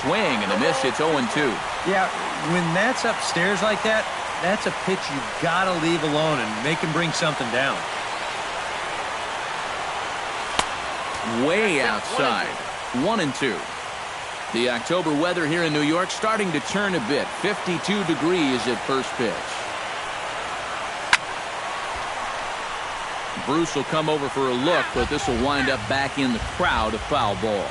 swing and a miss. It's 0-2. Yeah, when that's upstairs like that, that's a pitch you've got to leave alone and make him bring something down. Way outside. 1-2. The October weather here in New York starting to turn a bit. 52 degrees at first pitch. Bruce will come over for a look, but this will wind up back in the crowd, a foul ball.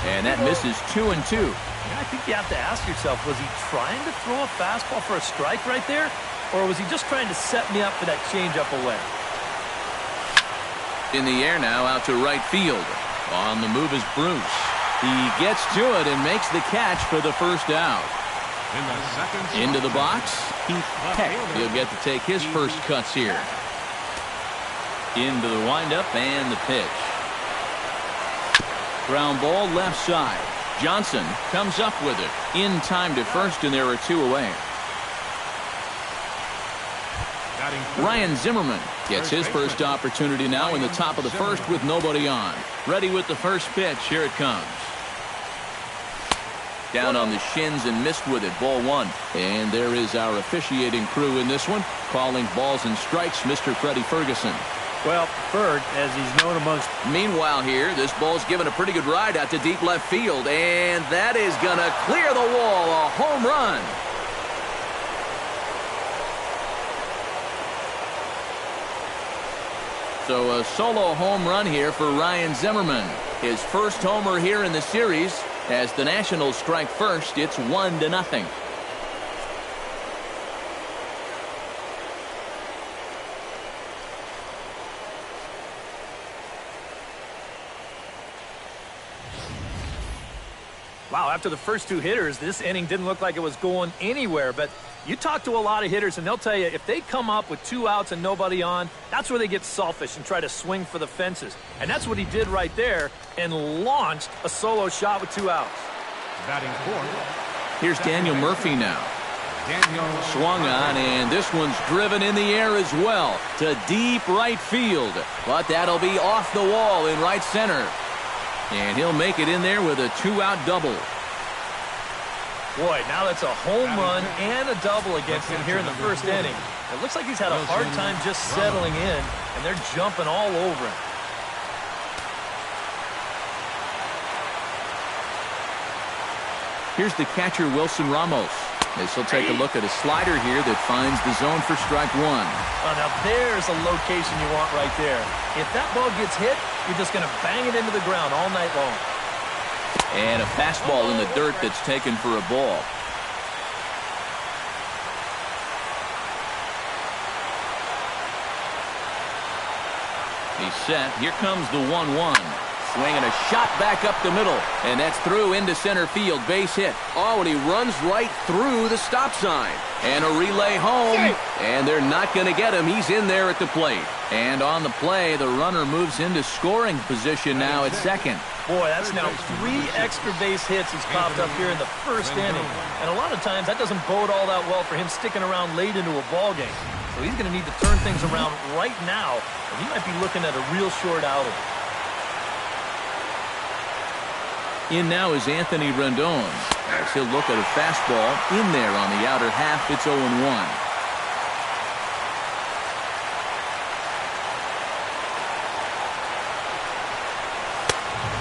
And that misses 2-2. Yeah, I think you have to ask yourself, was he trying to throw a fastball for a strike right there? Or was he just trying to set me up for that changeup away? In the air now, out to right field. On the move is Bruce. He gets to it and makes the catch for the first out. Into the box, Heath Peck. He'll get to take his first cuts here. Into the windup and the pitch. Ground ball left side. Johnson comes up with it. In time to first, and there are two away. Ryan Zimmerman gets his first opportunity now in the top of the first with nobody on. Ready with the first pitch. Here it comes. Down on the shins and missed with it. Ball one. And there is our officiating crew in this one. Calling balls and strikes, Mr. Freddie Ferguson. Well, Ferg, as he's known amongst... Meanwhile here, this ball's given a pretty good ride out to deep left field. And that is going to clear the wall. A home run. So a solo home run here for Ryan Zimmerman. His first homer here in the series. As the Nationals strike first, it's 1-0. Wow, after the first two hitters, this inning didn't look like it was going anywhere. But you talk to a lot of hitters, and they'll tell you if they come up with 2 outs and nobody on, that's where they get selfish and try to swing for the fences. And that's what he did right there and launched a solo shot with 2 outs. Batting fourth. Here's Daniel Murphy now. Swung on, and this one's driven in the air as well to deep right field. But that'll be off the wall in right center. And he'll make it in there with a 2-out double. Boy, now that's a home run and a double against him here in the first inning. It looks like he's had a hard time just settling in, and they're jumping all over him. Here's the catcher, Wilson Ramos. As he'll take a look at a slider here that finds the zone for strike one. Oh, now there's a location you want right there. If that ball gets hit, you're just going to bang it into the ground all night long. And a fastball in the dirt that's taken for a ball. He's set. Here comes the 1-1. Swinging a shot back up the middle. And that's through into center field. Base hit. Oh, and he runs right through the stop sign. And a relay home. And they're not going to get him. He's in there at the plate. And on the play, the runner moves into scoring position now at second. Boy, that's now 3 extra base hits he's popped up here in the first inning. And a lot of times that doesn't bode all that well for him sticking around late into a ball game. So he's going to need to turn things around right now. And he might be looking at a real short outing. In now is Anthony Rendon. As he'll look at a fastball in there on the outer half. It's 0-1.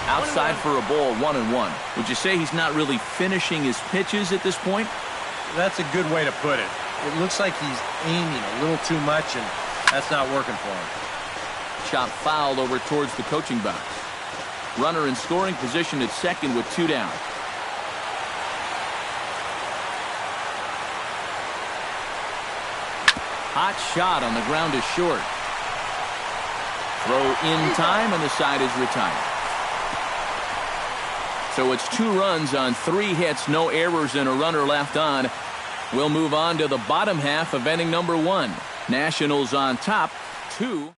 Outside for a ball, 1-1. Would you say he's not really finishing his pitches at this point? That's a good way to put it. It looks like he's aiming a little too much, and that's not working for him. Chop fouled over towards the coaching box. Runner in scoring position at second with 2 down. Hot shot on the ground is short. Throw in time, and the side is retired. So it's 2 runs on 3 hits, no errors, and a runner left on. We'll move on to the bottom half of inning number 1. Nationals on top, 2.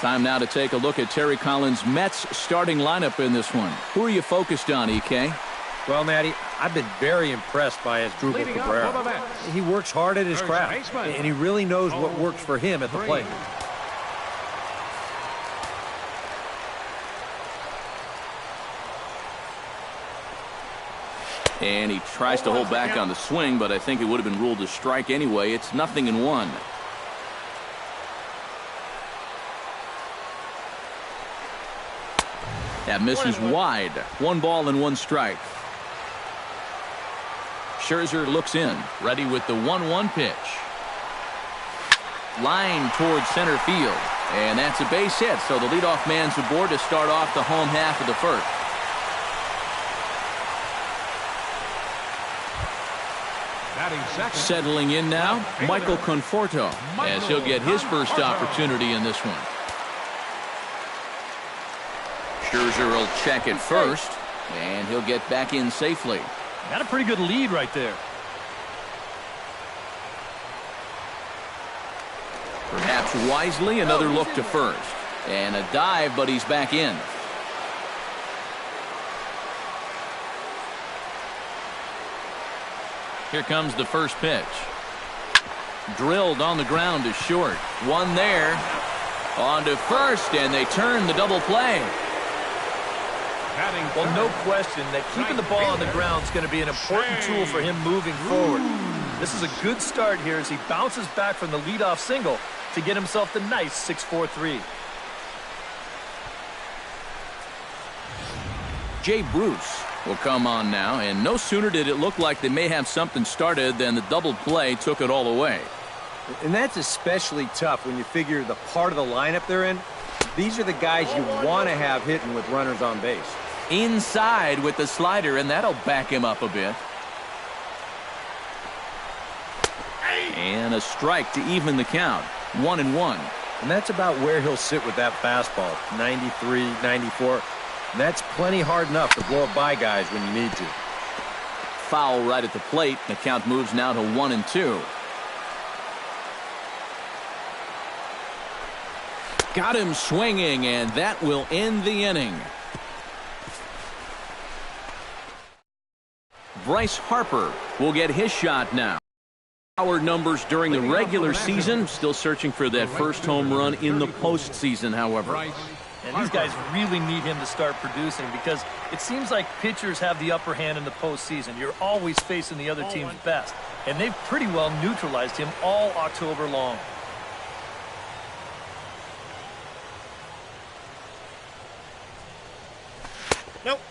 Time now to take a look at Terry Collins' Mets starting lineup in this one. Who are you focused on, EK? Well, Matty, I've been very impressed by Asdrubal Cabrera. He works hard at his craft, and he really knows what works for him at the plate. And he tries to hold back on the swing, but I think it would have been ruled a strike anyway. It's 0-1. That misses wide. 1 ball and 1 strike. Scherzer looks in, ready with the 1-1 pitch. Line towards center field. And that's a base hit, so the leadoff man's aboard to start off the home half of the first. Settling in now, Michael Conforto, as he'll get his first opportunity in this one. Scherzer will check it first, and he'll get back in safely. Got a pretty good lead right there. Perhaps wisely, another look to first. And a dive, but he's back in. Here comes the first pitch. Drilled on the ground to short. One there. On to first, and they turn the double play. Well, no question that keeping the ball on the ground is going to be an important tool for him moving forward. This is a good start here as he bounces back from the leadoff single to get himself the nice 6-4-3. Jay Bruce will come on now, and no sooner did it look like they may have something started than the double play took it all away. And that's especially tough when you figure the part of the lineup they're in. These are the guys you want to have hitting with runners on base. Inside with the slider, and that'll back him up a bit. And a strike to even the count. 1-1. And that's about where he'll sit with that fastball. 93, 94. And that's plenty hard enough to blow up by guys when you need to. Foul right at the plate. The count moves now to 1-2. Got him swinging, and that will end the inning. Bryce Harper will get his shot now. Our numbers during the regular season, still searching for that first home run in the postseason, however. And these guys really need him to start producing because it seems like pitchers have the upper hand in the postseason. You're always facing the other team's best. And they've pretty well neutralized him all October long.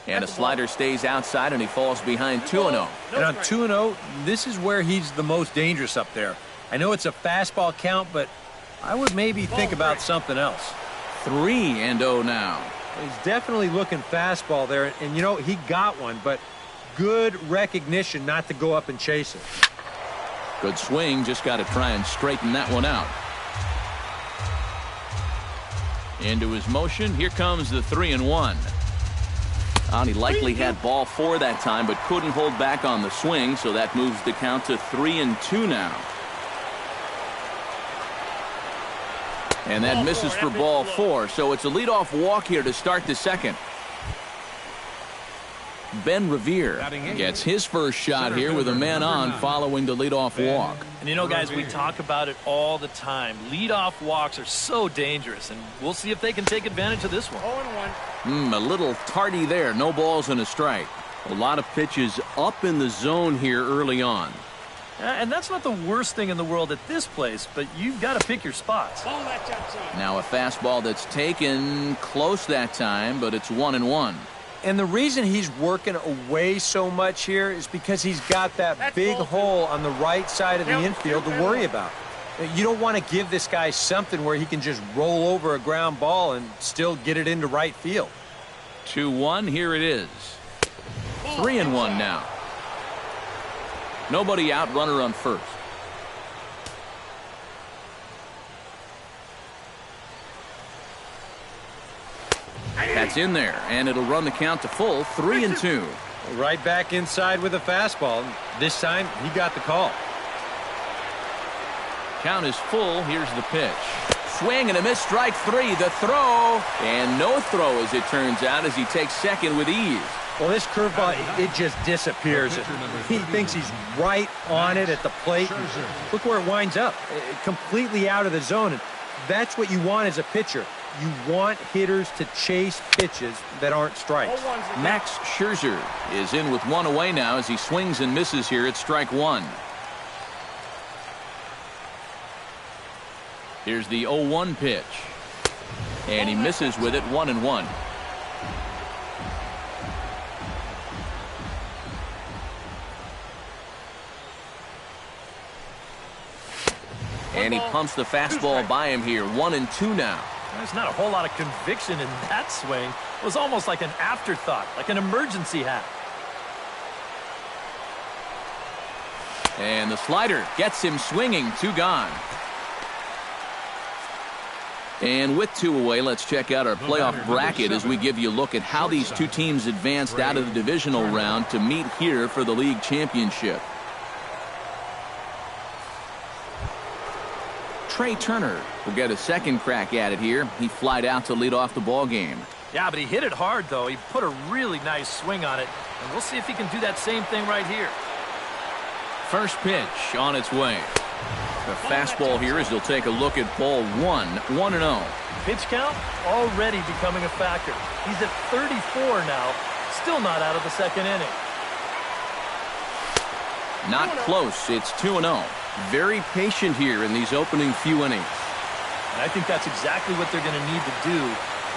And a slider stays outside, and he falls behind 2-0. And on 2-0, this is where he's the most dangerous up there. I know it's a fastball count, but I would maybe think about something else. 3-0 now. He's definitely looking fastball there, and you know, he got one, but good recognition not to go up and chase it. Good swing, just got to try and straighten that one out. Into his motion, here comes the 3-1. He likely had ball 4 that time, but couldn't hold back on the swing, so that moves the count to 3-2 now. And that misses for ball 4, so it's a leadoff walk here to start the second. Ben Revere gets his first shot here with a man on following the leadoff walk. And you know, guys, we talk about it all the time. Leadoff walks are so dangerous, and we'll see if they can take advantage of this one. 0-1. A little tardy there. No balls and a strike. A lot of pitches up in the zone here early on. And that's not the worst thing in the world at this place, but you've got to pick your spots. Now a fastball that's taken close that time, but it's 1-1. And the reason he's working away so much here is because he's got that big hole on the right side of the infield to worry about. You don't want to give this guy something where he can just roll over a ground ball and still get it into right field. 2-1, here it is. 3-1 now. Nobody out, runner on first. That's in there, and it'll run the count to full, 3-2. Right back inside with a fastball. This time, he got the call. Count is full. Here's the pitch. Swing and a miss, strike 3. The throw, and no throw as it turns out as he takes second with ease. Well, this curveball, it just disappears. He thinks he's right on it at the plate. Look where it winds up. Completely out of the zone. And that's what you want as a pitcher. You want hitters to chase pitches that aren't strikes. Max Scherzer is in with one away now as he swings and misses here at strike one. Here's the 0-1 pitch. And he misses with it, 1-1. And he pumps the fastball by him here, 1-2 now. There's not a whole lot of conviction in that swing. It was almost like an afterthought, like an emergency hat. And the slider gets him swinging, 2 gone. And with 2 away, let's check out our playoff bracket as we give you a look at how these two teams advanced out of the divisional round to meet here for the league championship. Trey Turner will get a second crack at it here. He flied out to lead off the ball game. Yeah, but he hit it hard, though. He put a really nice swing on it, and we'll see if he can do that same thing right here. First pitch on its way. The fastball here as they'll take a look at ball 1, 1-0. Pitch count already becoming a factor. He's at 34 now, still not out of the second inning. Not close. It's 2-0. Very patient here in these opening few innings. And I think that's exactly what they're going to need to do.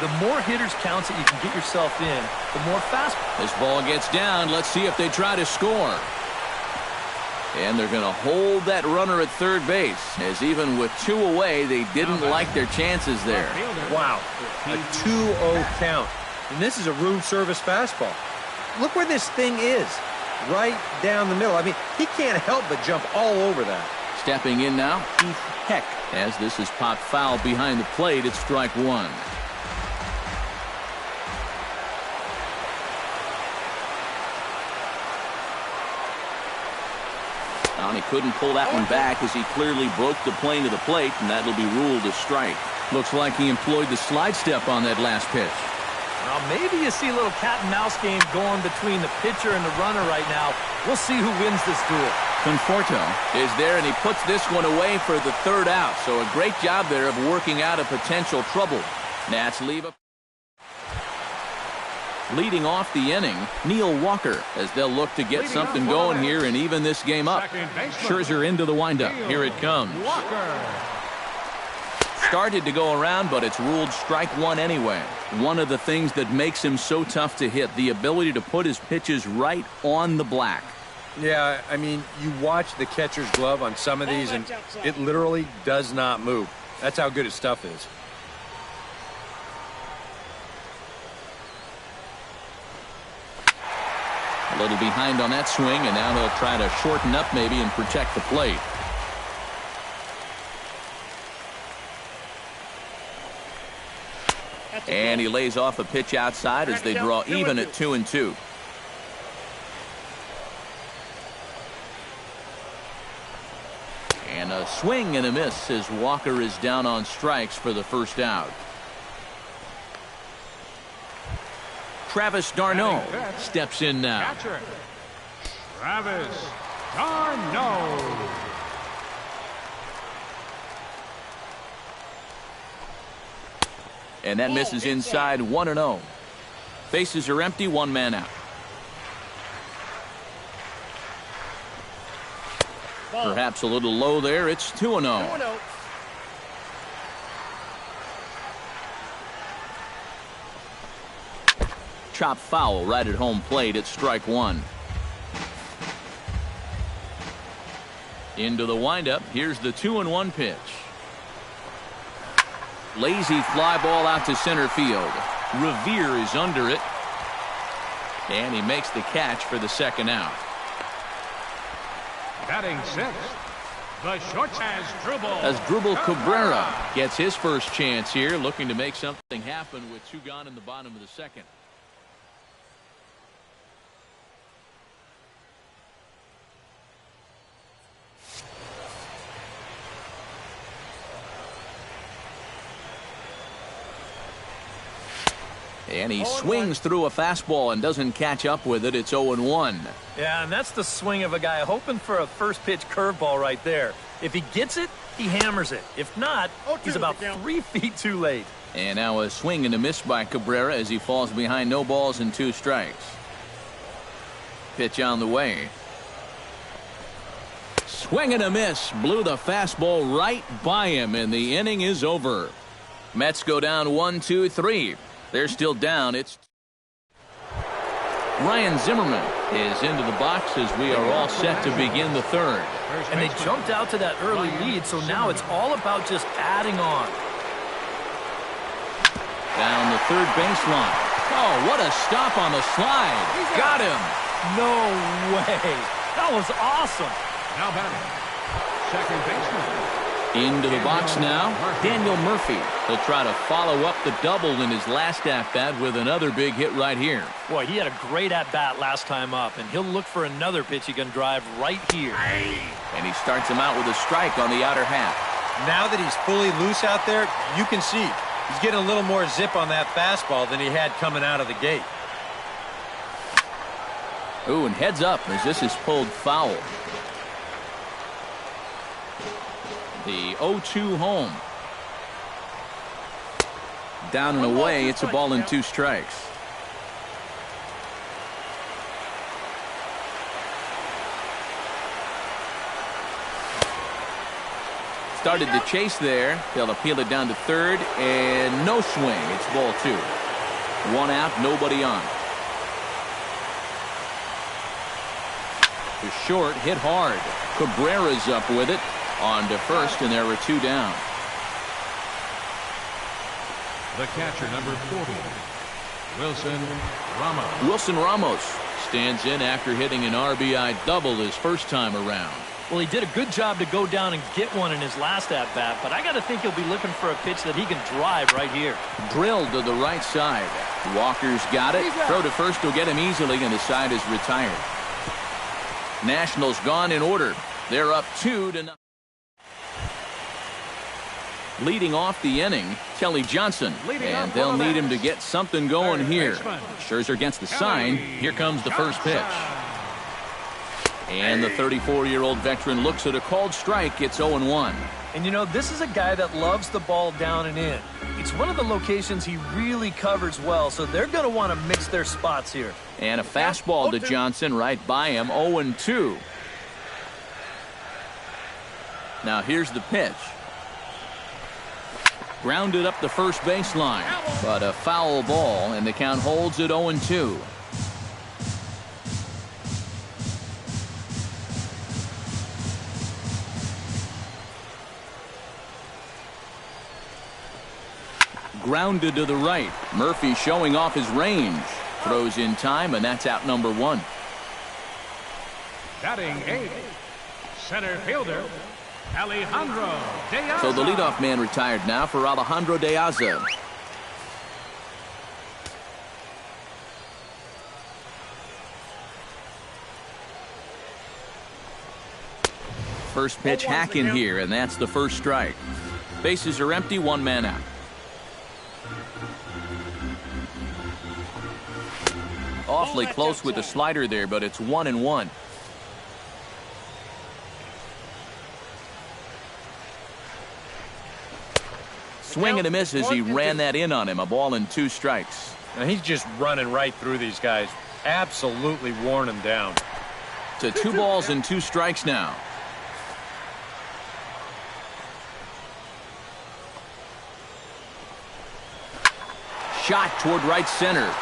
The more hitters counts that you can get yourself in, the more fast. This ball gets down. Let's see if they try to score. And they're going to hold that runner at third base, as even with 2 away, they didn't like their chances there. Wow, a 2-0 count. And this is a room service fastball. Look where this thing is, right down the middle. I mean, he can't help but jump all over that. Stepping in now, Keith Heck, as this is popped foul behind the plate at strike 1. He couldn't pull that one back as he clearly broke the plane to the plate, and that'll be ruled a strike. Looks like he employed the slide step on that last pitch. Now maybe you see a little cat and mouse game going between the pitcher and the runner right now. We'll see who wins this duel. Conforto is there, and he puts this one away for the third out. So a great job there of working out a potential trouble. Nats leave up. Leading off the inning, Neil Walker, as they'll look to get something going here and even this game up. Scherzer into the windup. Here it comes. Started to go around, but it's ruled strike 1 anyway. One of the things that makes him so tough to hit, the ability to put his pitches right on the black. Yeah, I mean, you watch the catcher's glove on some of these, and it literally does not move. That's how good his stuff is. A little behind on that swing, and now he'll try to shorten up maybe and protect the plate. And he lays off a pitch outside as they draw even at 2-2. And a swing and a miss as Walker is down on strikes for the first out. Travis d'Arnaud steps in now. Catcher, Travis d'Arnaud. And that misses inside, 1-0. Bases are empty, 1 man out. Perhaps a little low there. It's 2-0. Chop foul right at home plate at strike 1. Into the windup. Here's the 2-1 pitch. Lazy fly ball out to center field. Revere is under it. And he makes the catch for the second out. Batting 6th, the short as Drupal Cabrera gets his first chance here, looking to make something happen with 2 gone in the bottom of the second. And he swings through a fastball and doesn't catch up with it. It's 0-1. Yeah, and that's the swing of a guy hoping for a first pitch curveball right there. If he gets it, he hammers it. If not, he's about 3 feet too late. And now a swing and a miss by Cabrera as he falls behind no balls and 2 strikes. Pitch on the way. Swing and a miss. Blew the fastball right by him, and the inning is over. Mets go down 1-2-3. They're still down. It's Ryan Zimmerman is into the box as we are all set to begin the third. And they jumped out to that early lead, so now it's all about just adding on. Down the third baseline. Oh, what a stop on the slide. Got him. No way. That was awesome. Now batting, second baseman. Into the box now, Daniel Murphy. He'll try to follow up the double in his last at-bat with another big hit right here. Boy, he had a great at-bat last time up, and he'll look for another pitch he can drive right here. And he starts him out with a strike on the outer half. Now that he's fully loose out there, you can see he's getting a little more zip on that fastball than he had coming out of the gate. Ooh, and heads up as this is pulled foul. The 0-2 home. Down and away, it's a ball and 2 strikes. Started to chase there. They'll appeal it down to third, and no swing. It's ball 2. 1 out, nobody on. To short, hit hard. Cabrera's up with it. On to first, and there were 2 down. The catcher, number 40, Wilson Ramos. Wilson Ramos stands in after hitting an RBI double his first time around. Well, he did a good job to go down and get one in his last at-bat, but I got to think he'll be looking for a pitch that he can drive right here. Drilled to the right side. Walker's got it. Throw to first will get him easily, and the side is retired. Nationals gone in order. They're up 2-0. Leading off the inning, Kelly Johnson, and they'll need him to get something going here. Scherzer gets the sign. Here comes the first pitch. And the 34-year-old veteran looks at a called strike. It's 0-1. And you know, this is a guy that loves the ball down and in. It's one of the locations he really covers well, so they're going to want to mix their spots here. And a fastball to Johnson right by him, 0-2. Now here's the pitch. Grounded up the first baseline, but a foul ball, and the count holds at 0-2. Grounded to the right. Murphy showing off his range. Throws in time, and that's out number 1. Batting 8, center fielder, Alejandro De Aza. So the leadoff man retired now for Alejandro De Aza. First pitch hack in here, and that's the first strike. Bases are empty, 1 man out. Awfully close with the slider there, but it's 1-1. Swing and a miss as he ran that in on him. A ball and 2 strikes. Now he's just running right through these guys. Absolutely worn them down. To 2 balls and 2 strikes now. Shot toward right center.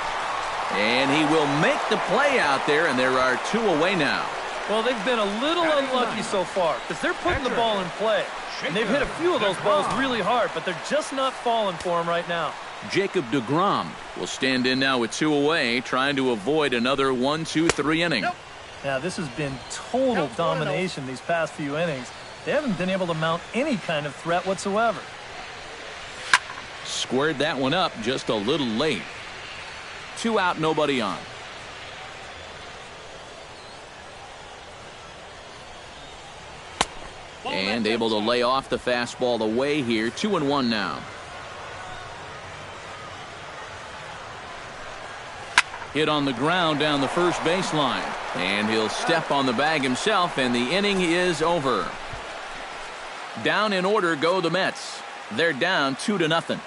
And he will make the play out there, and there are 2 away now. Well, they've been a little unlucky so far because they're putting the ball in play. And they've hit a few of those balls really hard, but they're just not falling for him right now. Jacob deGrom will stand in now with 2 away, trying to avoid another 1-2-3 inning. Now, this has been total domination these past few innings. They haven't been able to mount any kind of threat whatsoever. Squared that one up just a little late. 2 out, nobody on. And able to lay off the fastball away here. 2-1 now. Hit on the ground down the first baseline. And he'll step on the bag himself, and the inning is over. Down in order go the Mets. They're down 2-0.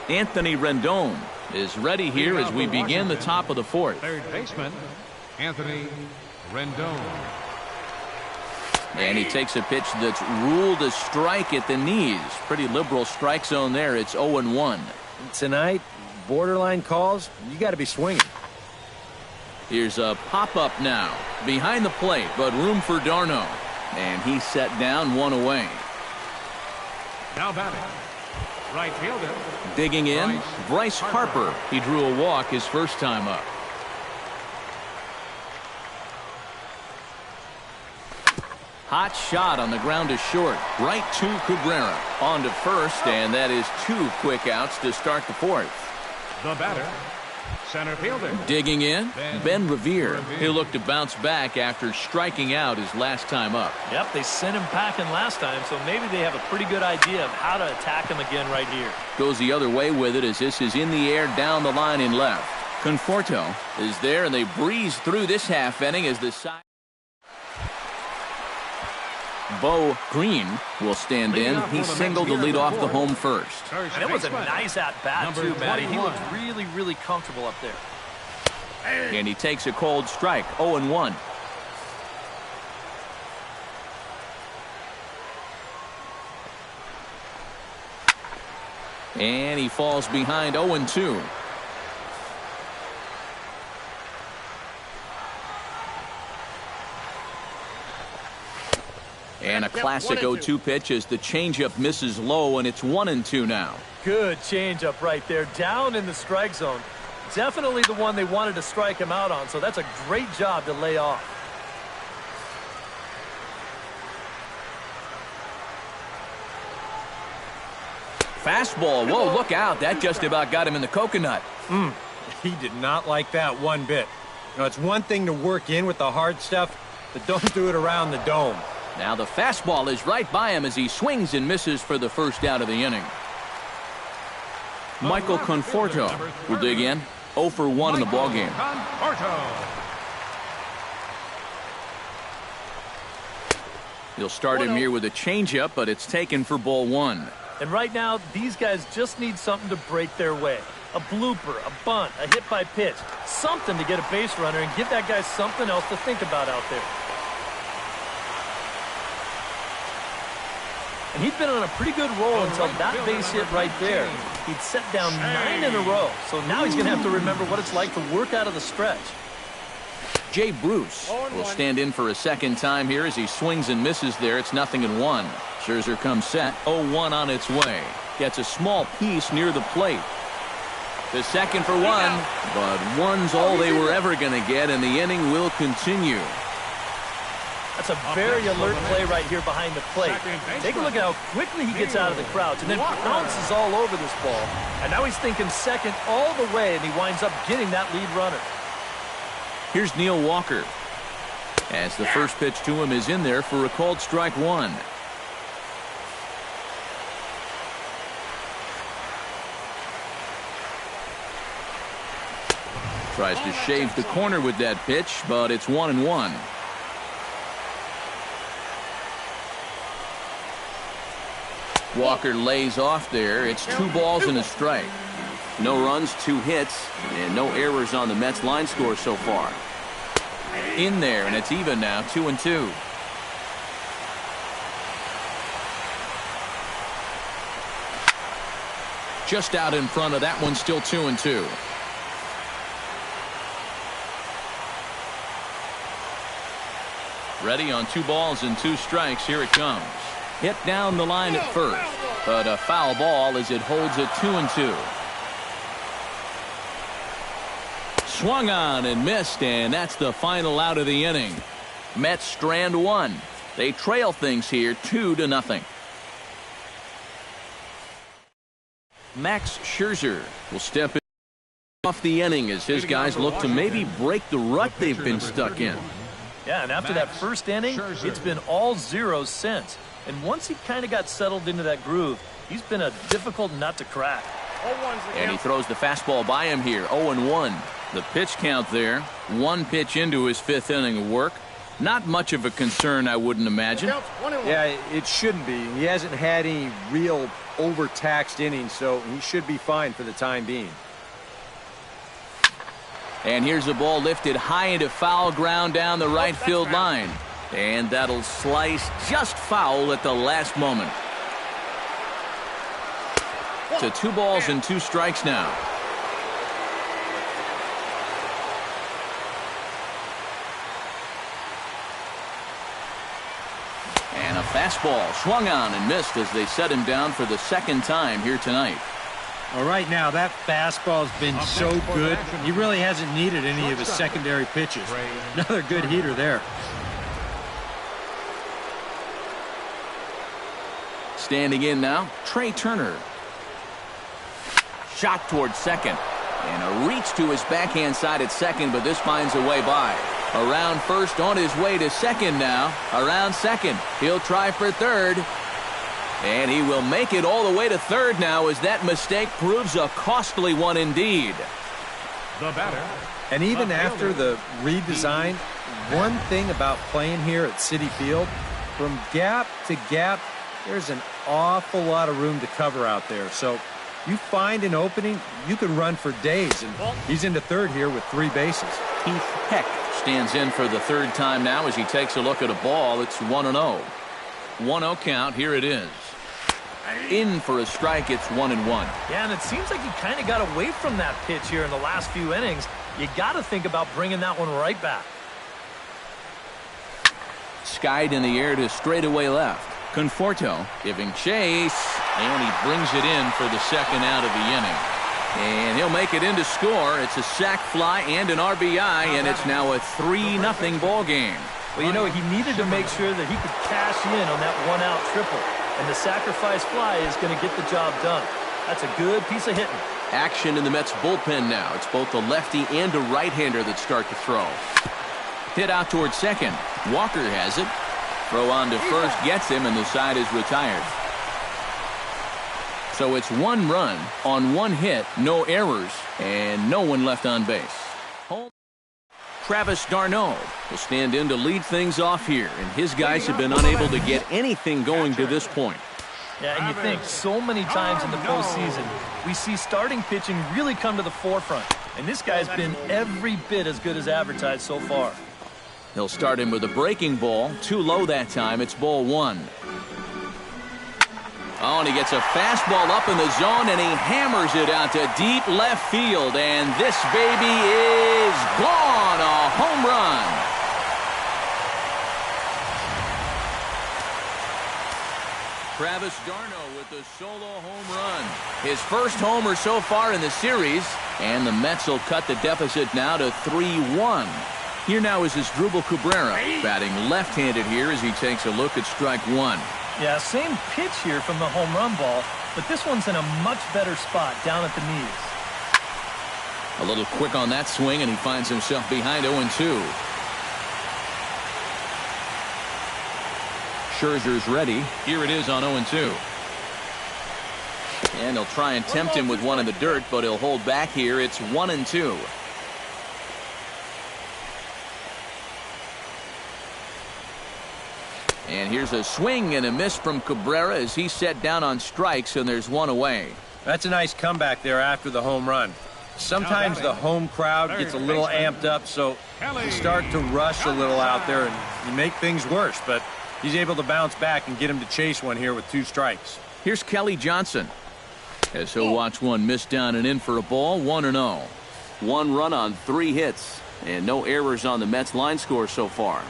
Anthony Rendon is ready here as we begin the top of the fourth. Third baseman, Anthony Rendon. And he takes a pitch that's ruled a strike at the knees. Pretty liberal strike zone there. It's 0-1. Tonight, borderline calls, you got to be swinging. Here's a pop-up now. Behind the plate, but room for d'Arnaud. And he's set down, one away. Now batting, right fielder. Digging in, Bryce Harper. He drew a walk his first time up. Hot shot on the ground to short. Right to Cabrera. On to first, and that is 2 quick outs to start the fourth. The batter, center fielder. Digging in, Ben Revere. He'll look to bounce back after striking out his last time up. Yep, they sent him packing last time, so maybe they have a pretty good idea of how to attack him again right here. Goes the other way with it as this is in the air down the line in left. Conforto is there, and they breeze through this half inning as the side. Bo Green will stand in. He singled to lead off the home first. And it was a nice at-bat, too, Matty. He looked really, really comfortable up there. And he takes a cold strike, 0-1. And he falls behind 0-2. And a classic 0-2 pitch as the changeup misses low, and it's 1-2 now. Good changeup right there, down in the strike zone. Definitely the one they wanted to strike him out on, so that's a great job to lay off. Fastball, whoa, look out. That just about got him in the coconut. He did not like that one bit. You know, it's one thing to work in with the hard stuff, but don't do it around the dome. Now the fastball is right by him as he swings and misses for the first out of the inning. Michael Conforto will dig in. 0 for 1 in the ballgame. He'll start him here with a changeup, but it's taken for ball 1. And right now, these guys just need something to break their way. A blooper, a bunt, a hit by pitch. Something to get a base runner and give that guy something else to think about out there. And he'd been on a pretty good roll until that base hit right there. He'd set down 9 in a row. So now he's going to have to remember what it's like to work out of the stretch. Jay Bruce will stand in for a second time here as he swings and misses there. It's 0-1. Scherzer comes set. 0-1 on its way. Gets a small piece near the plate. The second for 1, but 1's all they were ever going to get, and the inning will continue. That's a very alert play right here behind the plate. Take a look at how quickly he gets out of the crouch and then bounces all over this ball. And now he's thinking second all the way, and he winds up getting that lead runner. Here's Neil Walker as the first pitch to him is in there for a called strike 1. Tries to shave the corner with that pitch, but it's 1-1. Walker lays off there. It's 2 balls and a strike. No runs, 2 hits, and no errors on the Mets line score so far. In there, and it's even now, 2-2. Just out in front of that one, still 2-2. Ready on 2 balls and 2 strikes. Here it comes. Hit down the line at first, but a foul ball as it holds it 2-2. Swung on and missed, and that's the final out of the inning. Mets strand 1. They trail things here 2-0. Max Scherzer will step in off the inning as his guys look to maybe break the rut they've been stuck in. Yeah, and after that first inning, it's been all zeros since. And once he kind of got settled into that groove, he's been a difficult nut to crack. And he throws the fastball by him here, 0-1. The pitch count there, one pitch into his fifth inning of work. Not much of a concern, I wouldn't imagine. Yeah, it shouldn't be. He hasn't had any real overtaxed innings, so he should be fine for the time being. And here's a ball lifted high into foul ground down the right field line. And that'll slice just foul at the last moment. To 2 balls and 2 strikes now. And a fastball swung on and missed as they set him down for the second time here tonight. Well, right now, that fastball's been so good, he really hasn't needed any of his secondary pitches. Another good heater there. Standing in now, Trey Turner. Shot towards second. And a reach to his backhand side at second, but this finds a way by. Around first, on his way to second now. Around second. He'll try for third. And he will make it all the way to third now as that mistake proves a costly one indeed. The batter. And even after the redesign, one thing about playing here at Citi Field, from gap to gap, there's an awful lot of room to cover out there. So you find an opening, you can run for days. And he's into third here with 3 bases. Keith Heck stands in for the third time now as he takes a look at a ball. It's 1-0. 1-0 count. Here it is. In for a strike. It's 1-1. Yeah, and it seems like he kind of got away from that pitch here in the last few innings. You got to think about bringing that one right back. Skied in the air to straightaway left. Conforto giving chase, and he brings it in for the second out of the inning. And he'll make it in to score. It's a sac fly and an RBI, and it's now a 3-0 ball game. Well, you know, he needed to make sure that he could cash in on that one-out triple. And the sacrifice fly is going to get the job done. That's a good piece of hitting. Action in the Mets bullpen now. It's both a lefty and a right-hander that start to throw. Hit out towards second. Walker has it. Throw on to first gets him, and the side is retired. So it's 1 run on 1 hit, no errors, and no one left on base. Home. Travis d'Arnaud will stand in to lead things off here, and his guys have been unable to get anything going to this point. Yeah, and you think so many times in the postseason, we see starting pitching really come to the forefront. And this guy's been every bit as good as advertised so far. He'll start him with a breaking ball. Too low that time. It's ball 1. Oh, and he gets a fastball up in the zone, and he hammers it out to deep left field. And this baby is gone. A home run. Travis d'Arnaud with the solo home run. His first homer so far in the series. And the Mets will cut the deficit now to 3-1. Here now is Asdrubal Cabrera, batting left-handed here as he takes a look at strike 1. Yeah, same pitch here from the home run ball, but this one's in a much better spot down at the knees. A little quick on that swing, and he finds himself behind 0-2. Scherzer's ready. Here it is on 0-2. And he'll try and tempt him with one in the dirt, but he'll hold back here. It's 1-2. And here's a swing and a miss from Cabrera as he's set down on strikes, and there's 1 away. That's a nice comeback there after the home run. Sometimes the home crowd gets a little amped up, so you start to rush a little out there and you make things worse. But he's able to bounce back and get him to chase one here with 2 strikes. Here's Kelly Johnson as he'll watch one miss down and in for a ball. 1-0. 1 run on 3 hits, and no errors on the Mets line score so far.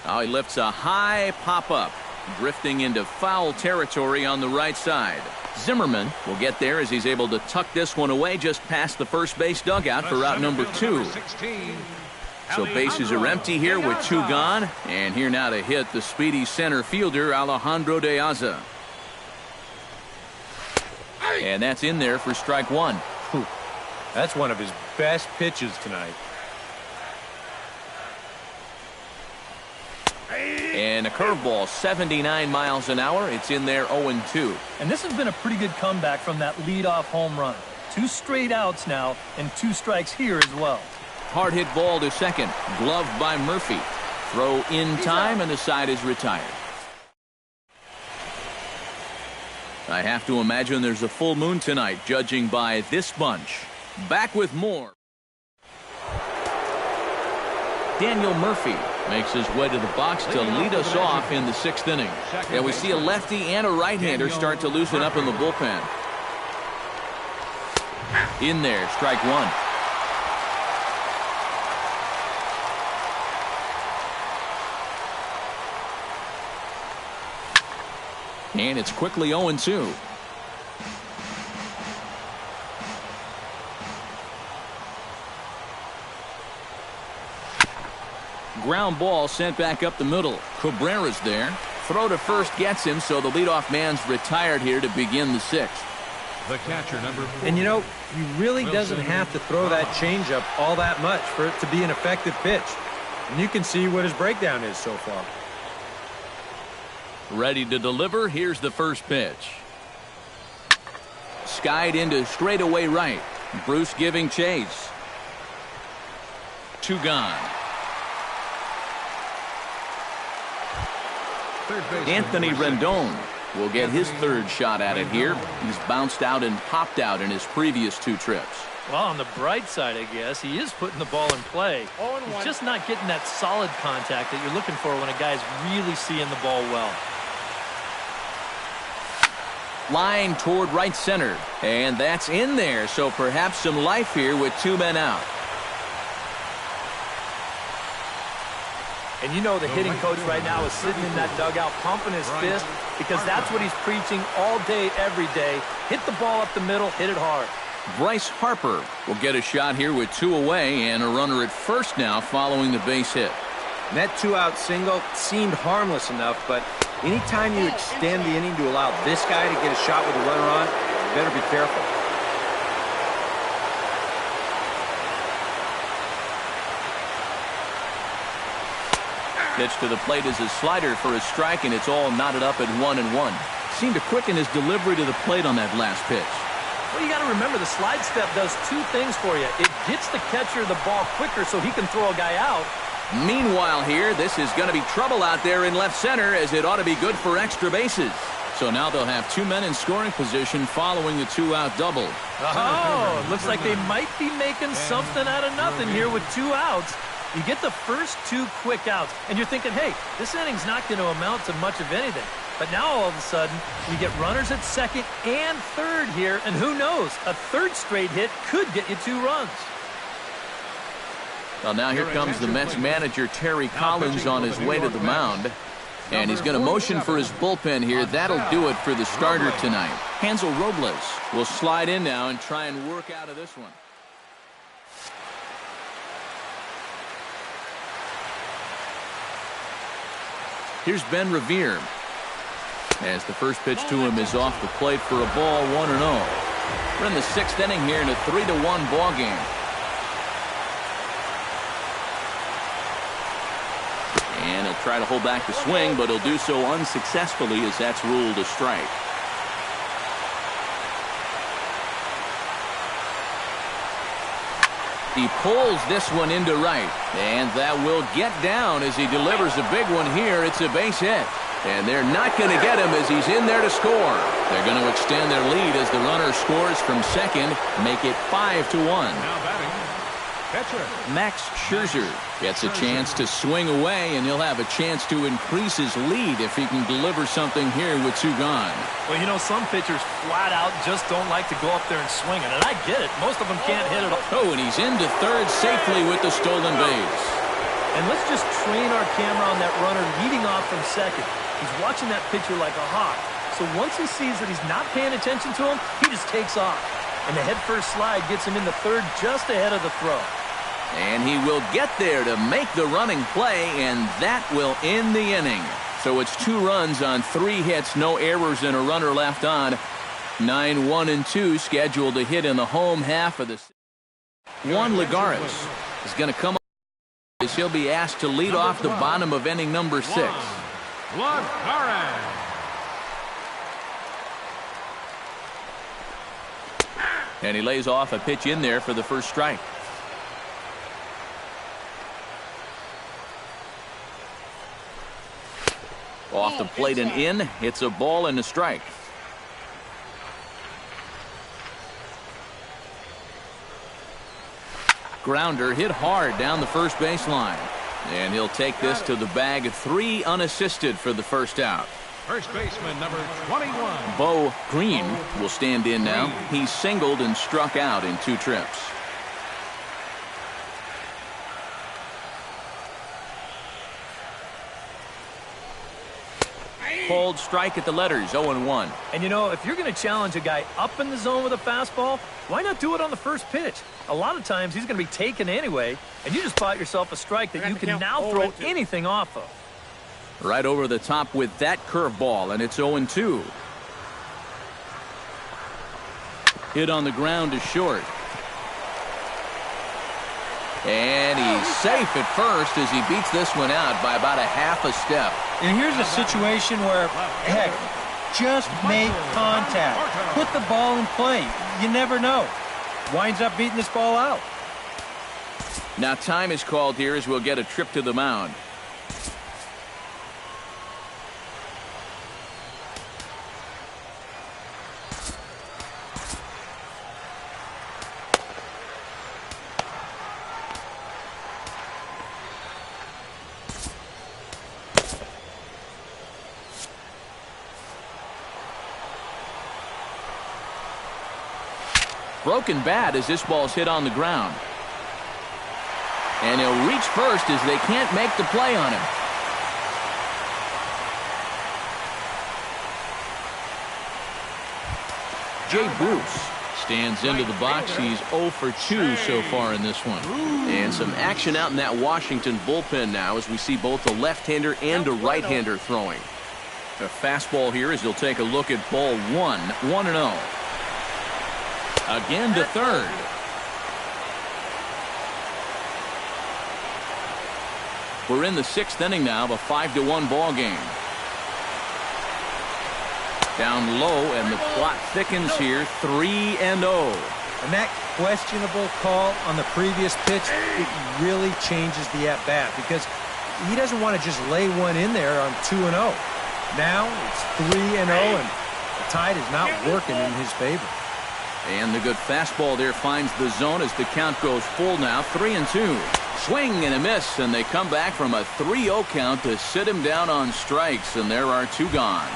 Oh, he lifts a high pop-up, drifting into foul territory on the right side. Zimmerman will get there as he's able to tuck this one away just past the first base dugout for route number 2. So bases are empty here with 2 gone. And here now to hit the speedy center fielder, Alejandro De Aza. And that's in there for strike 1. Whew. That's one of his best pitches tonight. And a curveball, 79 miles an hour. It's in there 0-2. And this has been a pretty good comeback from that leadoff home run. 2 straight outs now and 2 strikes here as well. Hard hit ball to second. Gloved by Murphy. Throw in time, and the side is retired. I have to imagine there's a full moon tonight, judging by this bunch. Back with more. Daniel Murphy makes his way to the box to lead us off in the 6th inning. And we see a lefty and a right-hander start to loosen up in the bullpen. In there, strike 1. And it's quickly 0-2. Ground ball sent back up the middle. Cabrera's there. Throw to first gets him, so the leadoff man's retired here to begin the 6th. The catcher, number 4. And, you know, he really doesn't have to throw that changeup all that much for it to be an effective pitch. And you can see what his breakdown is so far. Ready to deliver. Here's the first pitch. Skied into straightaway right. Bruce giving chase. 2 gone. Anthony Rendon will get his 3rd shot at it here. He's bounced out and popped out in his previous 2 trips. Well, on the bright side, I guess, he is putting the ball in play. He's just not getting that solid contact that you're looking for when a guy's really seeing the ball well. Line toward right center. And that's in there, so perhaps some life here with 2 men out. And you know the hitting coach right now is sitting in that dugout pumping his fist because that's what he's preaching all day, every day. Hit the ball up the middle, hit it hard. Bryce Harper will get a shot here with 2 away and a runner at first now following the base hit. And that 2-out single seemed harmless enough, but anytime you extend the inning to allow this guy to get a shot with a runner on, you better be careful. Pitch to the plate is a slider for a strike, and it's all knotted up at 1-1. Seemed to quicken his delivery to the plate on that last pitch. Well, you got to remember the slide step does 2 things for you. It gets the catcher the ball quicker so he can throw a guy out. Meanwhile here, this is going to be trouble out there in left center, as it ought to be good for extra bases. So now they'll have 2 men in scoring position following the 2-out double. Oh, looks like they might be making something out of nothing here with 2 outs. You get the first 2 quick outs, and you're thinking, hey, this inning's not going to amount to much of anything. But now all of a sudden, you get runners at second and third here, and who knows, a 3rd straight hit could get you 2 runs. Well, now here comes the Mets manager, Terry Collins, on his way to the mound. And he's going to motion for his bullpen here. That'll do it for the starter tonight. Hansel Robles will slide in now and try and work out of this one. Here's Ben Revere, as the first pitch to him is off the plate for a ball, 1-0. We're in the 6th inning here in a 3-1 ball game. And he'll try to hold back the swing, but he'll do so unsuccessfully as that's ruled a strike. He pulls this one into right, and that will get down as he delivers a big one here. It's a base hit, and they're not going to get him as he's in there to score. They're going to extend their lead as the runner scores from second, make it 5-1. Now batting, catcher Max Scherzer gets a chance to swing away, and he'll have a chance to increase his lead if he can deliver something here with 2 gone. Well, you know, some pitchers flat out just don't like to go up there and swing it, and I get it. Most of them can't hit it. Oh, and he's into third safely with the stolen base. And let's just train our camera on that runner leading off from second. He's watching that pitcher like a hawk. So once he sees that he's not paying attention to him, he just takes off. And the head-first slide gets him into third just ahead of the throw. And he will get there to make the running play, and that will end the inning. So it's 2 runs on 3 hits, no errors, and a runner left on. 9-1-2 scheduled to hit in the home half of the. Juan Lagares is going to come up as he'll be asked to lead off the bottom of inning number 6. And he lays off a pitch in there for the first strike. Off the plate and in. It's a ball and a strike. Grounder hit hard down the first baseline. And he'll take this to the bag. 3 unassisted for the first out. First baseman number 21. Bo Green will stand in now. He singled and struck out in 2 trips. Called strike at the letters, 0-1. And you know, if you're going to challenge a guy up in the zone with a fastball, why not do it on the first pitch? A lot of times he's going to be taken anyway, and you just bought yourself a strike that you can now throw anything off of. Right over the top with that curveball, and it's 0-2. Hit on the ground to short. And he's safe at first as he beats this one out by about a half a step. And here's a situation where, heck, just make contact. Put the ball in play. You never know. Winds up beating this ball out. Now time is called here as we'll get a trip to the mound. Broken bat as this ball's hit on the ground. And he'll reach first as they can't make the play on him. Jay Bruce stands into the box. He's 0 for 2 so far in this one. And some action out in that Washington bullpen now as we see both a left-hander and a right-hander throwing. A fastball here as he'll take a look at ball 1, 1-0. Again to third. We're in the 6th inning now of a 5-1 ball game. Down low, and the plot thickens here. 3-0. And that questionable call on the previous pitch, it really changes the at-bat because he doesn't want to just lay one in there on 2-0. Now it's 3-0, and the tide is not working in his favor. And the good fastball there finds the zone as the count goes full now. 3-2. Swing and a miss, and they come back from a 3-0 count to sit him down on strikes, and there are 2 gone.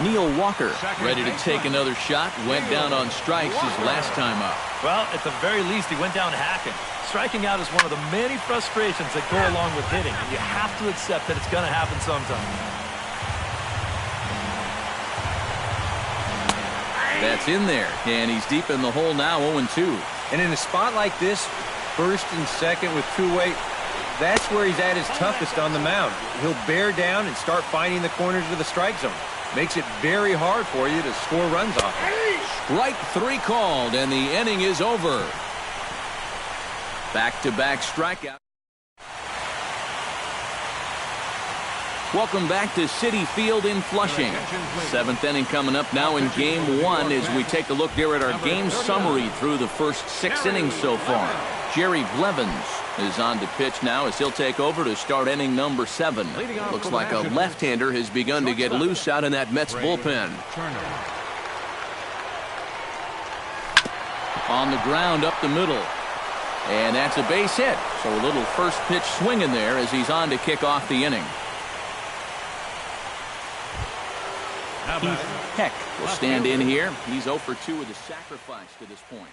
Neil Walker ready to take another shot. Went down on strikes his last time up. Well, at the very least, he went down hacking. Striking out is one of the many frustrations that go along with hitting, and you have to accept that it's going to happen sometime. That's in there, and he's deep in the hole now, 0-2. And in a spot like this, first and second with two-way, that's where he's at his toughest on the mound. He'll bear down and start finding the corners of the strike zone. Makes it very hard for you to score runs off it. Strike 3 called, and the inning is over. Back-to-back strikeout. Welcome back to Citi Field in Flushing. 7th inning coming up now in Game 1 as we take a look here at our game summary through the first 6 innings so far. Jerry Blevins is on to pitch now as he'll take over to start inning number 7. Looks like a left-hander has begun to get loose out in that Mets bullpen. On the ground up the middle. And that's a base hit. So a little first pitch swing in there as he's on to kick off the inning. Heath Heck will stand in here. He's 0 for 2 with a sacrifice to this point.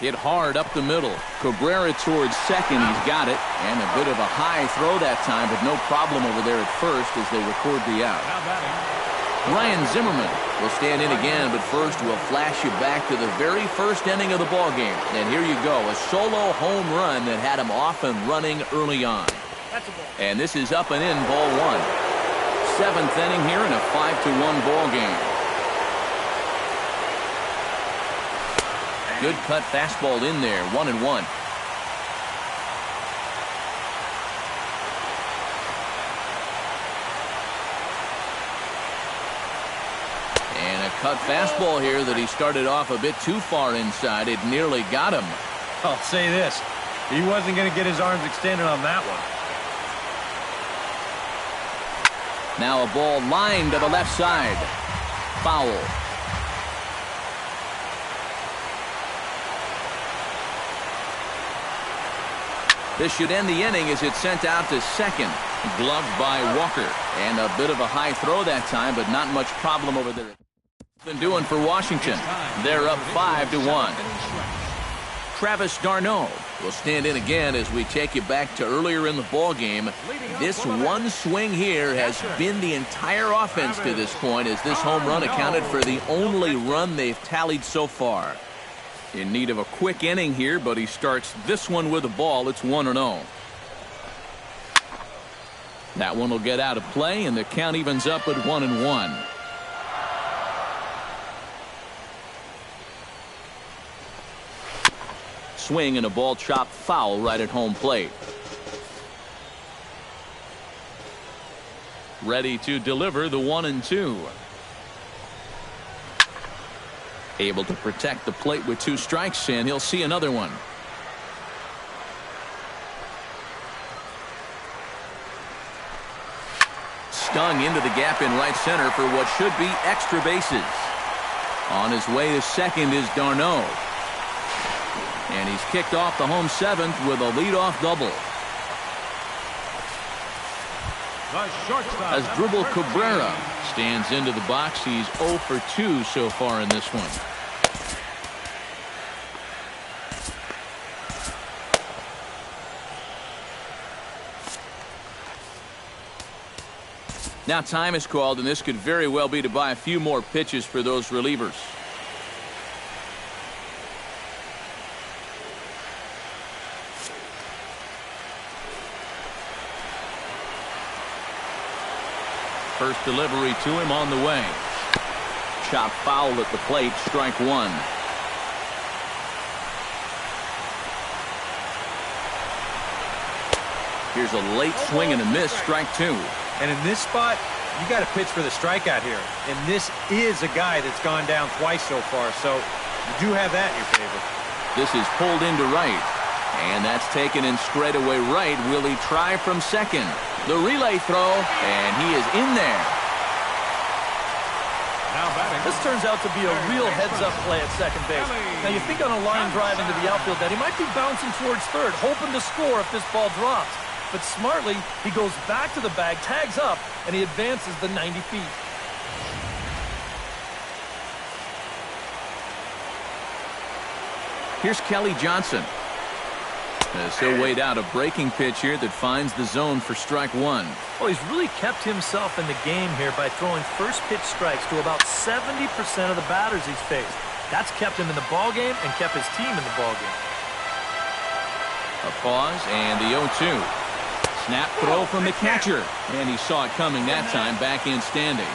Hit hard up the middle. Cabrera towards second. He's got it. And a bit of a high throw that time, but no problem over there at first as they record the out. Ryan Zimmerman will stand in again, but first we'll flash you back to the very first inning of the ball game. And here you go, a solo home run that had him off and running early on. And this is up and in, ball one. Seventh inning here in a 5-1 ball game. Good cut fastball in there, 1-1. And a cut fastball here that he started off a bit too far inside. It nearly got him. I'll say this. He wasn't going to get his arms extended on that one. Now a ball lined to the left side. Foul. This should end the inning as it's sent out to second. Gloved by Walker. And a bit of a high throw that time, but not much problem over there. Been doing for Washington. They're up 5-1. Travis d'Arnaud will stand in again as we take you back to earlier in the ball game. This one swing here has been the entire offense to this point, as this home run accounted for the only run they've tallied so far. In need of a quick inning here, but he starts this one with a ball. It's 1-0. That one will get out of play, and the count evens up at 1-1. Swing and a ball chopped foul right at home plate. Ready to deliver the 1-2. Able to protect the plate with 2 strikes, and he'll see another one. Stung into the gap in right center for what should be extra bases. On his way to second is d'Arnaud. And he's kicked off the home 7th with a leadoff double. Asdrubal Cabrera stands into the box. He's 0 for 2 so far in this one. Now time is called, and this could very well be to buy a few more pitches for those relievers. First delivery to him on the way. Chop foul at the plate, strike 1. Here's a late swing and a miss, strike 2. And in this spot, you got to pitch for the strikeout here. And this is a guy that's gone down twice so far, so you do have that in your favor. This is pulled into right. And that's taken in straightaway right. Will he try from second? The relay throw, and he is in there. This turns out to be a real heads-up play at second base. Now, you think on a line drive into the outfield that he might be bouncing towards third, hoping to score if this ball drops. But smartly, he goes back to the bag, tags up, and he advances the 90 feet. Here's Kelly Johnson. As he'll wait out a breaking pitch here that finds the zone for strike 1. Well, he's really kept himself in the game here by throwing first pitch strikes to about 70% of the batters he's faced. That's kept him in the ballgame and kept his team in the ballgame. A pause and the 0-2. Snap throw from the catcher. And he saw it coming that time, back in standing.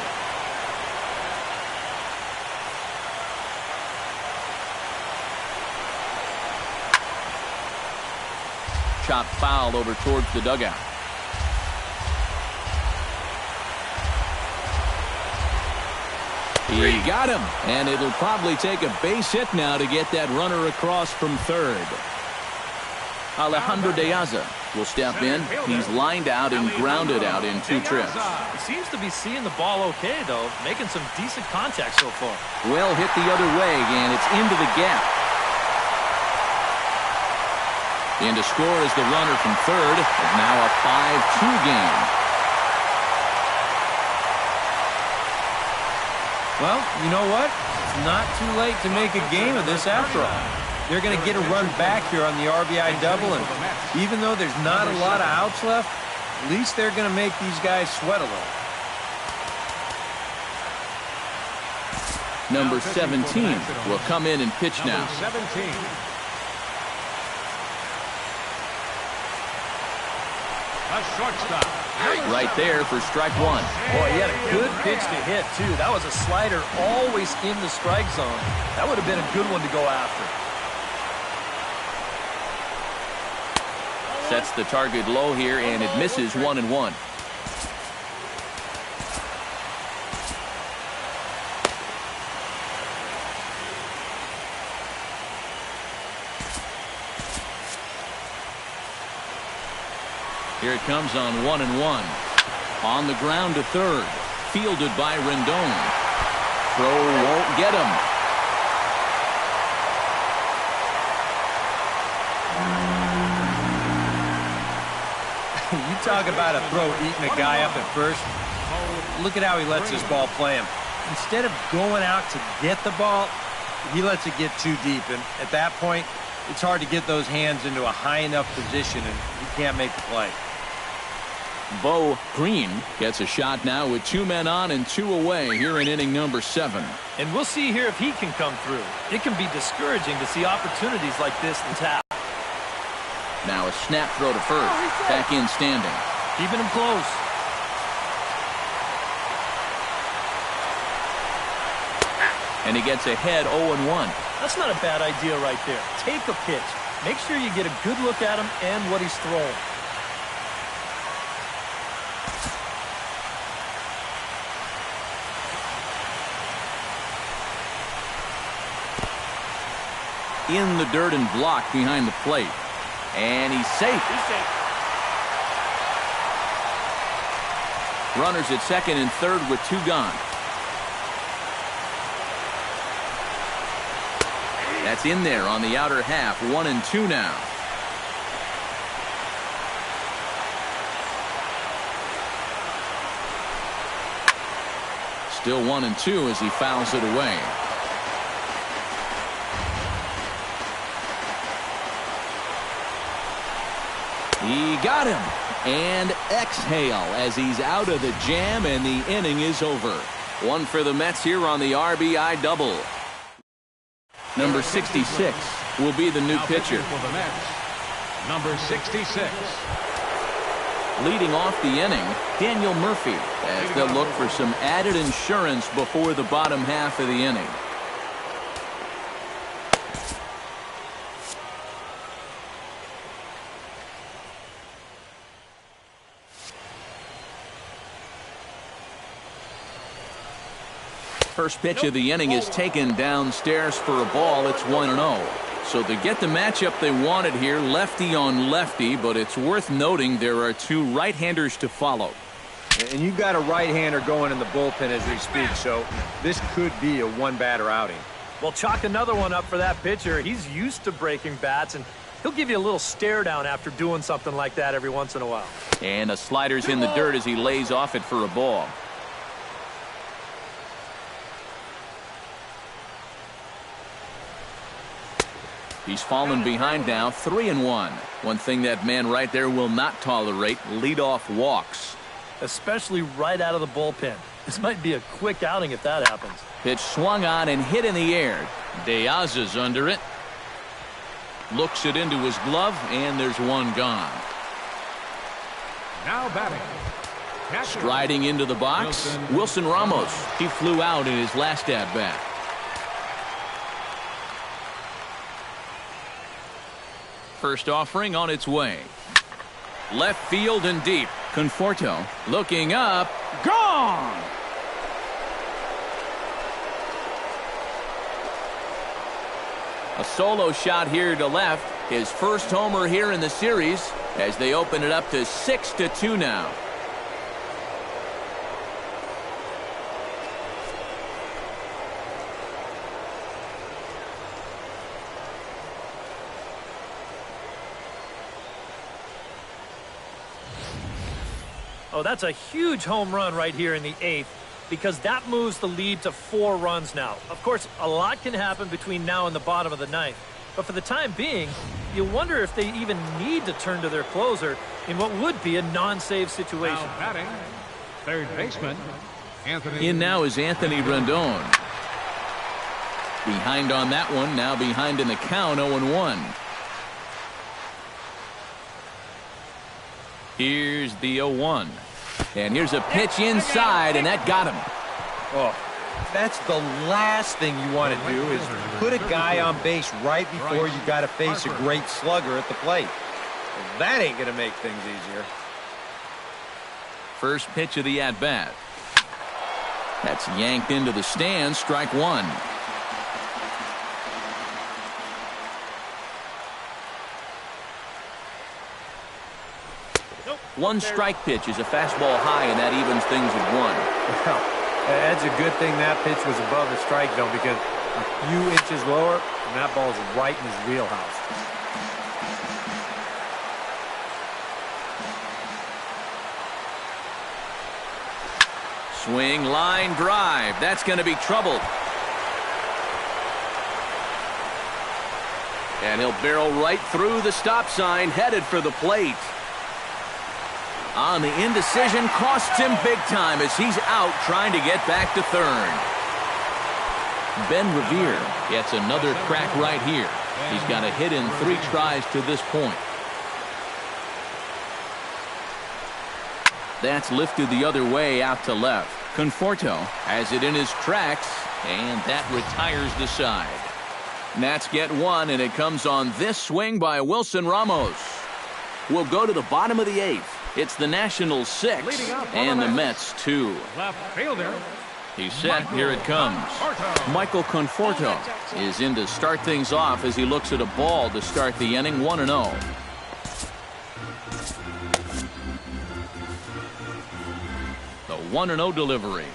Chop foul over towards the dugout. He got him, and it'll probably take a base hit now to get that runner across from third. Alejandro De Aza will step in. He's lined out and grounded out in 2 trips. He seems to be seeing the ball okay, though, making some decent contact so far. Well hit the other way, and it's into the gap. In to score is the runner from third. It's now a 5-2 game. Well, you know what? It's not too late to make a game of this after all. They're going to get a run back here on the RBI double, and even though there's not a lot of outs left, at least they're going to make these guys sweat a little. Number 17 will come in and pitch now. 17. A shortstop. Right there for strike one. Boy, he had a good pitch to hit, too. That was a slider always in the strike zone. That would have been a good one to go after. Sets the target low here, and it misses 1-1. Here it comes on 1-1. On the ground to third. Fielded by Rendon. Throw won't get him. You talk about a throw eating a guy up at first. Look at how he lets this ball play him. Instead of going out to get the ball, he lets it get too deep. And at that point, it's hard to get those hands into a high enough position, and you can't make the play. Bo Green gets a shot now with 2 men on and 2 away here in inning number 7. And we'll see here if he can come through. It can be discouraging to see opportunities like this in tap. Now a snap throw to first. Back in standing. Keeping him close. And he gets ahead 0-1. That's not a bad idea right there. Take a pitch. Make sure you get a good look at him and what he's throwing. In the dirt and blocked behind the plate. And he's safe. Runners at second and third with 2 gone. That's in there on the outer half. 1-2 now. Still 1-2 as he fouls it away. He got him. And exhale as he's out of the jam, and the inning is over. 1 for the Mets here on the RBI double. Number 66 will be the new pitcher. For the Mets, number 66. Leading off the inning, Daniel Murphy, as they'll look for some added insurance before the bottom half of the inning. First pitch of the inning is taken downstairs for a ball. It's 1-0. So to get the matchup they wanted here, lefty on lefty, but it's worth noting there are 2 right-handers to follow. And you've got a right-hander going in the bullpen as we speak, so this could be a 1-batter outing. Well, chalk another one up for that pitcher. He's used to breaking bats, and he'll give you a little stare down after doing something like that every once in a while. And a slider's in the dirt as he lays off it for a ball. He's fallen behind now, 3-1. One thing that man right there will not tolerate, leadoff walks. Especially right out of the bullpen. This might be a quick outing if that happens. Pitch swung on and hit in the air. Diaz is under it. Looks it into his glove, and there's 1 gone. Now batting. Catcher. Striding into the box, Wilson Ramos. He flew out in his last at-bat. First offering on its way. Left field and deep. Conforto looking up. Gone! A solo shot here to left. His first homer here in the series as they open it up to 6-2 now. Oh, that's a huge home run right here in the 8th, because that moves the lead to 4 runs now. Of course, a lot can happen between now and the bottom of the 9th. But for the time being, you wonder if they even need to turn to their closer in what would be a non-save situation. Now batting, third baseman, Anthony. In now is Anthony Rendon. Behind on that one, now behind in the count, 0-1. Here's the 0-1. And here's a pitch inside, and that got him. Oh, that's the last thing you want to do is put a guy on base right before you got to face a great slugger at the plate. Well, that ain't going to make things easier. First pitch of the at-bat. That's yanked into the stands, strike one. One strike pitch is a fastball high, and that evens things at one. Well, that's a good thing that pitch was above the strike zone, because a few inches lower, and that ball's right in his wheelhouse. Swing, line drive. That's going to be trouble. And he'll barrel right through the stop sign, headed for the plate. On the indecision, costs him big time as he's out trying to get back to third. Ben Revere gets another crack right here. He's got a hit in 3 tries to this point. That's lifted the other way out to left. Conforto has it in his tracks, and that retires the side. Nats get one, and it comes on this swing by Wilson Ramos. We'll go to the bottom of the 8th. It's the Nationals 6 and the Mets 2. Left fielder. He's set. Here it comes. Michael Conforto is in to start things off as he looks at a ball to start the inning, 1-0. The 1-0 delivery.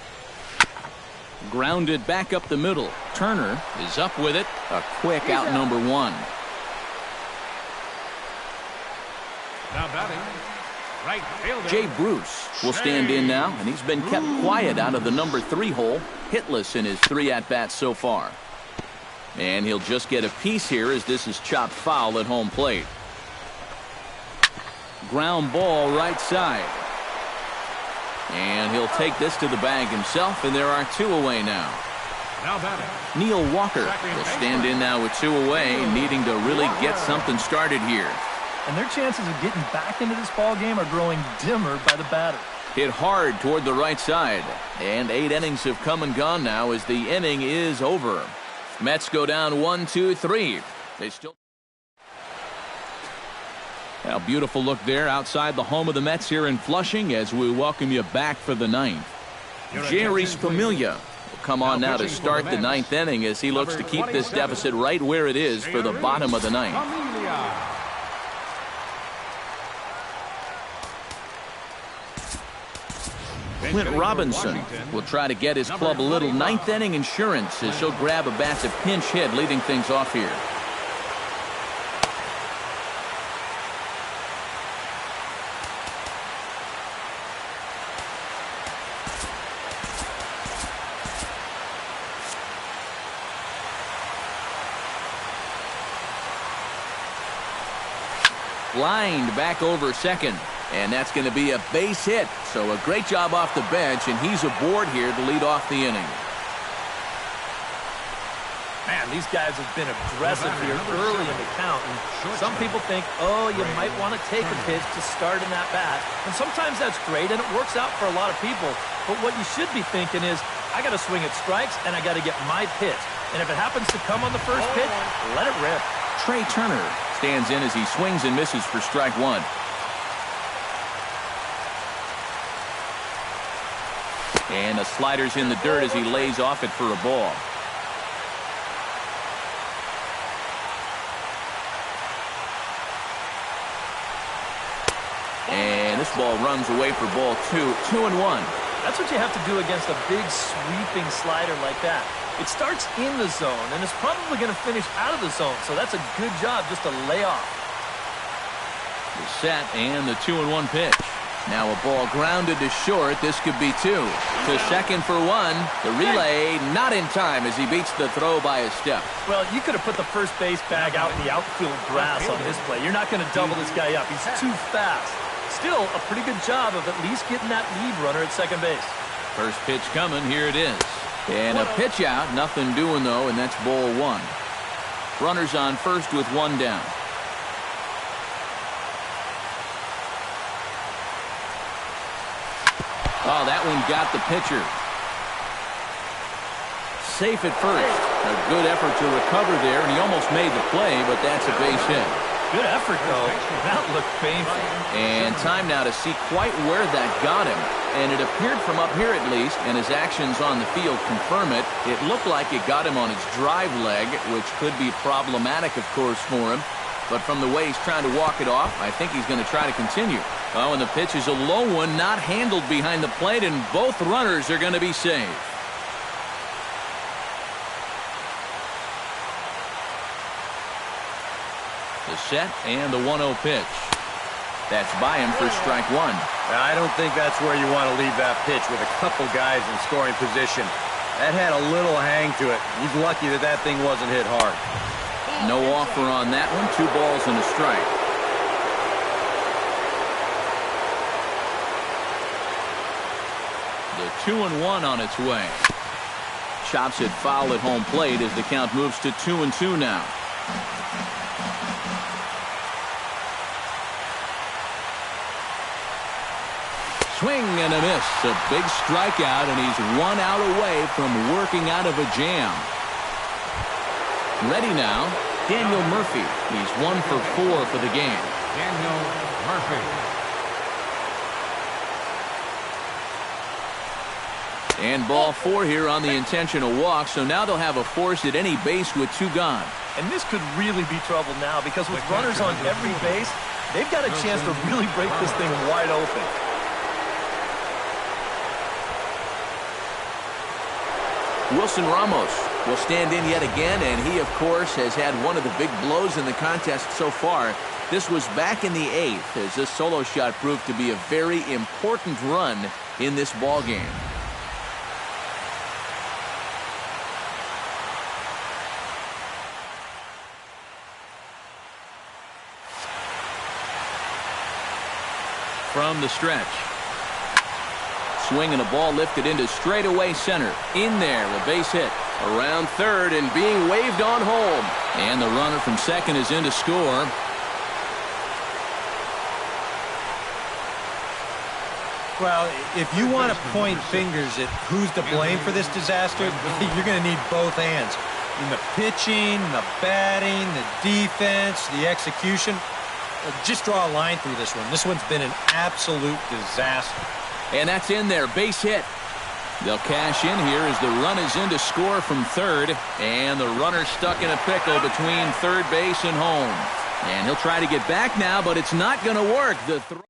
Grounded back up the middle. Turner is up with it. A quick out number 1. Now batting. Right fielder. Jay Bruce will stand in now, and he's been kept quiet out of the number 3 hole, hitless in his 3 at-bats so far. And he'll just get a piece here as this is chopped foul at home plate. Ground ball right side. And he'll take this to the bag himself, and there are 2 away now. Now batting. Neil Walker will stand in now with 2 away, needing to really get something started here. And their chances of getting back into this ball game are growing dimmer by the batter. Hit hard toward the right side. And 8 innings have come and gone now as the inning is over. Mets go down 1-2-3. They still... A beautiful look there outside the home of the Mets here in Flushing as we welcome you back for the 9th. Jerry Familia will come on now to start the 9th inning as he looks to keep this deficit right where it is for the bottom of the 9th. Clint Robinson will try to get his club a little 9th inning insurance as he'll grab a bat to pinch hit, leading things off here. Lined back over second. And that's going to be a base hit. So a great job off the bench, and he's aboard here to lead off the inning. Man, these guys have been aggressive here early in the count. And some people think, oh, you might want to take a pitch to start in that bat. And sometimes that's great, and it works out for a lot of people. But what you should be thinking is, I got to swing at strikes, and I got to get my pitch. And if it happens to come on the first pitch, let it rip. Trey Turner stands in as he swings and misses for strike 1. And the slider's in the dirt as he lays off it for a ball. And this ball runs away for ball 2. 2-1. That's what you have to do against a big sweeping slider like that. It starts in the zone, and it's probably going to finish out of the zone. So that's a good job just to lay off. The set and the 2-1 pitch. Now a ball grounded to short. This could be 2. To second for 1. The relay not in time as he beats the throw by a step. Well, you could have put the first base bag out in the outfield grass on this play. You're not going to double this guy up. He's too fast. Still a pretty good job of at least getting that lead runner at second base. First pitch coming. Here it is. And a pitch out, nothing doing though, and that's ball one. Runners on first with one down. Oh, that one got the pitcher. Safe at first. A good effort to recover there, and he almost made the play, but that's a base hit. Good effort, though. That looked painful. And time now to see quite where that got him. And it appeared from up here at least, and his actions on the field confirm it. It looked like it got him on his drive leg, which could be problematic, of course, for him. But from the way he's trying to walk it off, I think he's going to try to continue. Oh, and the pitch is a low one, not handled behind the plate, and both runners are going to be safe. The set and the 1-0 pitch. That's by him for strike one. I don't think that's where you want to leave that pitch with a couple guys in scoring position. That had a little hang to it. He's lucky that that thing wasn't hit hard. No offer on that one. 2 balls and a strike. The 2-1 on its way. Chops it foul at home plate as the count moves to 2-2 now. Swing and a miss. A big strikeout, and he's 1 out away from working out of a jam. Ready now, Daniel Murphy. He's 1 for 4 for the game. Daniel Murphy. And ball 4 here on the intentional walk, so now they'll have a force at any base with 2 gone. And this could really be trouble now, because with runners on every base, they've got a chance to really break this thing wide open. Wilson Ramos will stand in yet again, and he, of course, has had one of the big blows in the contest so far. This was back in the 8th, as this solo shot proved to be a very important run in this ball game. From the stretch. Swing and a ball lifted into straightaway center. In there, a base hit. Around third and being waved on home. And the runner from second is in to score. Well, if you want to point fingers at who's to blame for this disaster, you're going to need both hands. In the pitching, the batting, the defense, the execution. Just draw a line through this one. This one's been an absolute disaster. And that's in there, base hit. They'll cash in here as the run is in to score from third. And the runner stuck in a pickle between third base and home. And he'll try to get back now, but it's not going to work. The throw.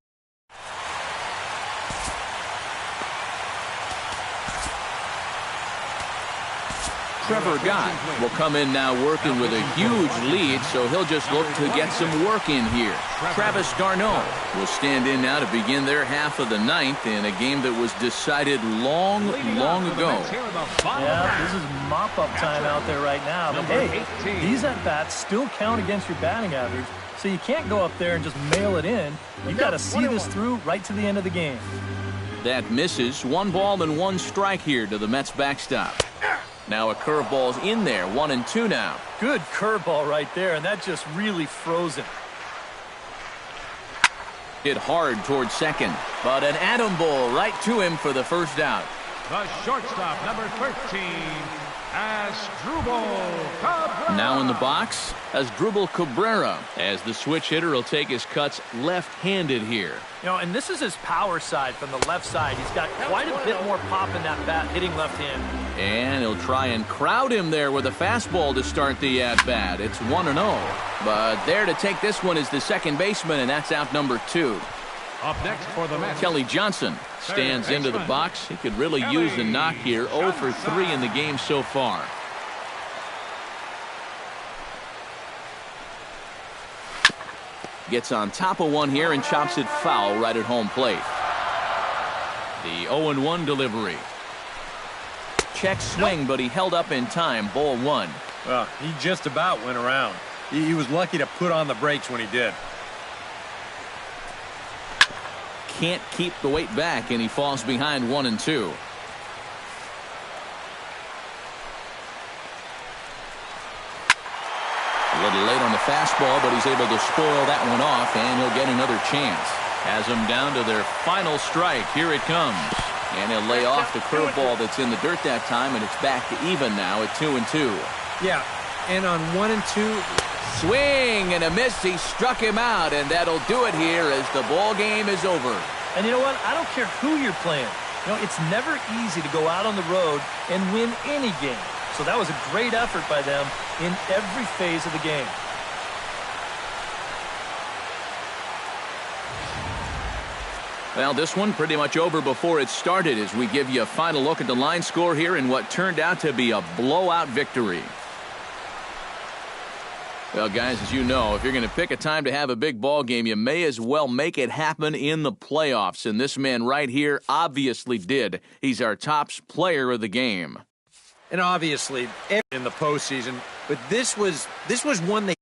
Trevor Gott will come in now working with a huge lead, so he'll just look to get some work in here. Travis d'Arnaud will stand in now to begin their half of the 9th in a game that was decided long ago. Yeah, this is mop-up time out there right now. But hey, these at-bats still count against your batting average, so you can't go up there and just mail it in. You've got to see this through right to the end of the game. That misses. 1 ball and 1 strike here to the Mets backstop. Now a curveball's in there, 1-2 now. Good curveball right there, and that just really froze him. Hit hard towards second, but an atom ball right to him for the first out. The shortstop, number 13, Asdrubal Cabrera. Now in the box, Asdrubal Cabrera, as the switch hitter will take his cuts left-handed here. You know, and this is his power side from the left side. He's got quite a bit more pop in that bat, hitting left-handed. And he'll try and crowd him there with a fastball to start the at-bat. It's 1-0. But there to take this one is the second baseman, and that's out number 2. Up next for the Mets, Kelly Johnson stands into the box. He could really use a knock here. 0 for 3 in the game so far. Gets on top of one here and chops it foul right at home plate. The 0-1 delivery. Check swing, but he held up in time. Ball 1. Well, he just about went around. He was lucky to put on the brakes when he did. Can't keep the weight back, and he falls behind 1-2. A little late on the fastball, but he's able to spoil that one off, and he'll get another chance. Has them down to their final strike. Here it comes. And he'll lay off the curveball that's in the dirt that time, and it's back to even now at 2-2. Yeah, and on 1 and 2. Swing and a miss. He struck him out, and that'll do it here as the ball game is over. And you know what? I don't care who you're playing. You know, it's never easy to go out on the road and win any game. So that was a great effort by them in every phase of the game. Well, this one pretty much over before it started as we give you a final look at the line score here in what turned out to be a blowout victory. Well, guys, as you know, if you're going to pick a time to have a big ball game, you may as well make it happen in the playoffs. And this man right here obviously did. He's our top player of the game. And obviously, in the postseason, but this was one they